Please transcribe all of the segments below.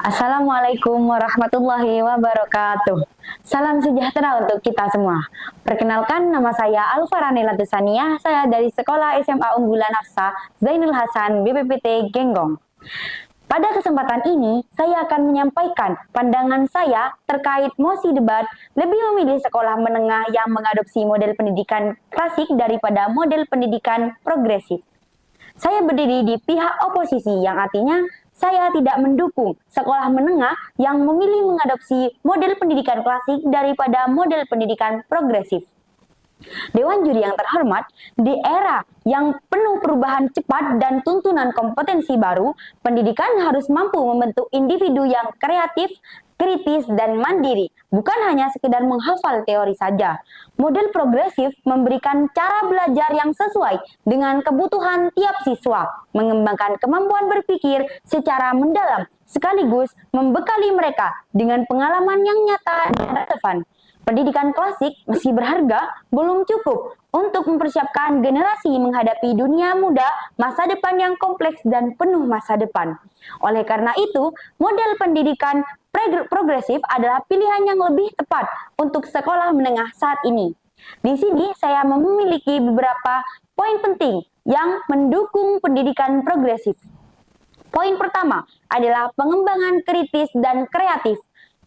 Assalamualaikum warahmatullahi wabarakatuh. Salam sejahtera untuk kita semua. Perkenalkan, nama saya Alfarani Latusania. Saya dari Sekolah SMA Unggulan Hafsa Zainul Hasan BPPT Genggong. Pada kesempatan ini, saya akan menyampaikan pandangan saya terkait mosi debat lebih memilih sekolah menengah yang mengadopsi model pendidikan klasik daripada model pendidikan progresif. Saya berdiri di pihak oposisi, yang artinya saya tidak mendukung sekolah menengah yang memilih mengadopsi model pendidikan klasik daripada model pendidikan progresif. Dewan juri yang terhormat, di era yang penuh perubahan cepat dan tuntunan kompetensi baru, pendidikan harus mampu membentuk individu yang kreatif, kritis, dan mandiri, bukan hanya sekedar menghafal teori saja. Model progresif memberikan cara belajar yang sesuai dengan kebutuhan tiap siswa, mengembangkan kemampuan berpikir secara mendalam, sekaligus membekali mereka dengan pengalaman yang nyata dan relevan. Pendidikan klasik meski berharga, belum cukup untuk mempersiapkan generasi menghadapi dunia muda, masa depan yang kompleks dan penuh masa depan. Oleh karena itu, model pendidikan progresif adalah pilihan yang lebih tepat untuk sekolah menengah saat ini. Di sini saya memiliki beberapa poin penting yang mendukung pendidikan progresif. Poin pertama adalah pengembangan kritis dan kreatif.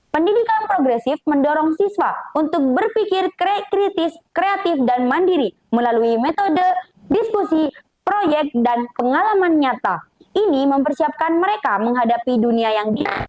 Pendidikan progresif mendorong siswa untuk berpikir kritis, kreatif, dan mandiri melalui metode, diskusi, proyek, dan pengalaman nyata. Ini mempersiapkan mereka menghadapi dunia yang dinamis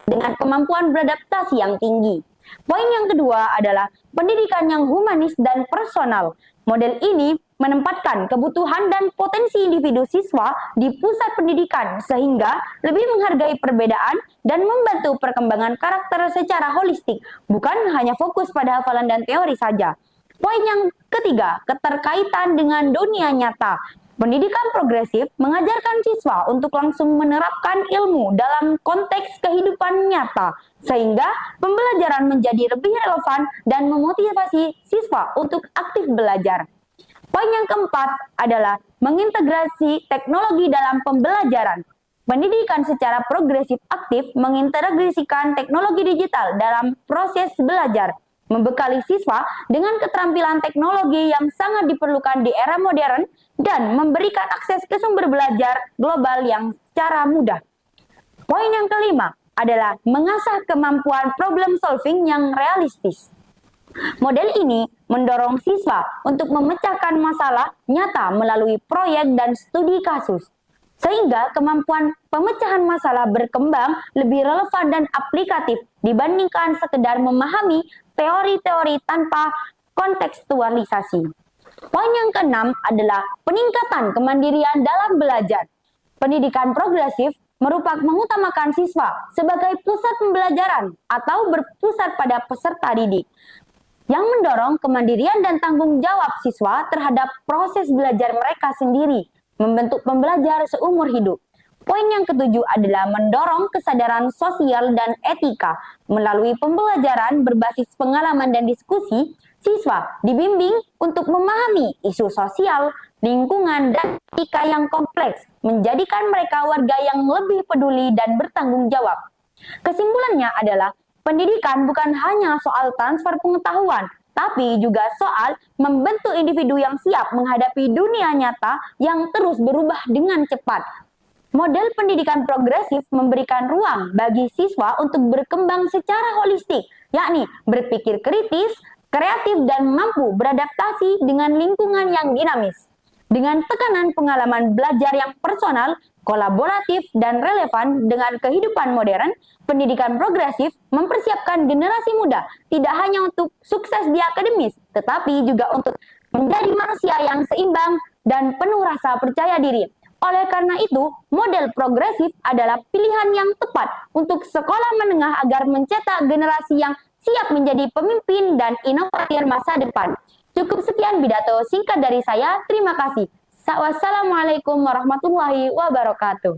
dengan kemampuan beradaptasi yang tinggi. Poin yang kedua adalah pendidikan yang humanis dan personal. Model ini menempatkan kebutuhan dan potensi individu siswa di pusat pendidikan sehingga lebih menghargai perbedaan dan membantu perkembangan karakter secara holistik, bukan hanya fokus pada hafalan dan teori saja. Poin yang ketiga, keterkaitan dengan dunia nyata. Pendidikan progresif mengajarkan siswa untuk langsung menerapkan ilmu dalam konteks kehidupan nyata, sehingga pembelajaran menjadi lebih relevan dan memotivasi siswa untuk aktif belajar. Poin yang keempat adalah mengintegrasi teknologi dalam pembelajaran. Pendidikan secara progresif aktif mengintegrasikan teknologi digital dalam proses belajar, membekali siswa dengan keterampilan teknologi yang sangat diperlukan di era modern dan memberikan akses ke sumber belajar global yang secara mudah. Poin yang kelima adalah mengasah kemampuan problem solving yang realistis. Model ini mendorong siswa untuk memecahkan masalah nyata melalui proyek dan studi kasus, sehingga kemampuan pemecahan masalah berkembang lebih relevan dan aplikatif dibandingkan sekedar memahami teori-teori tanpa kontekstualisasi. Poin yang keenam adalah peningkatan kemandirian dalam belajar. Pendidikan progresif mengutamakan siswa sebagai pusat pembelajaran atau berpusat pada peserta didik, yang mendorong kemandirian dan tanggung jawab siswa terhadap proses belajar mereka sendiri, membentuk pembelajar seumur hidup. Poin yang ketujuh adalah mendorong kesadaran sosial dan etika. Melalui pembelajaran berbasis pengalaman dan diskusi, siswa dibimbing untuk memahami isu sosial, lingkungan, dan etika yang kompleks, menjadikan mereka warga yang lebih peduli dan bertanggung jawab. Kesimpulannya adalah, pendidikan bukan hanya soal transfer pengetahuan, tapi juga soal membentuk individu yang siap menghadapi dunia nyata yang terus berubah dengan cepat. Model pendidikan progresif memberikan ruang bagi siswa untuk berkembang secara holistik, yakni berpikir kritis, kreatif, dan mampu beradaptasi dengan lingkungan yang dinamis. Dengan tekanan pengalaman belajar yang personal, kolaboratif, dan relevan dengan kehidupan modern, pendidikan progresif mempersiapkan generasi muda tidak hanya untuk sukses di akademis, tetapi juga untuk menjadi manusia yang seimbang dan penuh rasa percaya diri. Oleh karena itu, model progresif adalah pilihan yang tepat untuk sekolah menengah agar mencetak generasi yang siap menjadi pemimpin dan inovator masa depan. Cukup sekian pidato singkat dari saya. Terima kasih. Wassalamualaikum warahmatullahi wabarakatuh.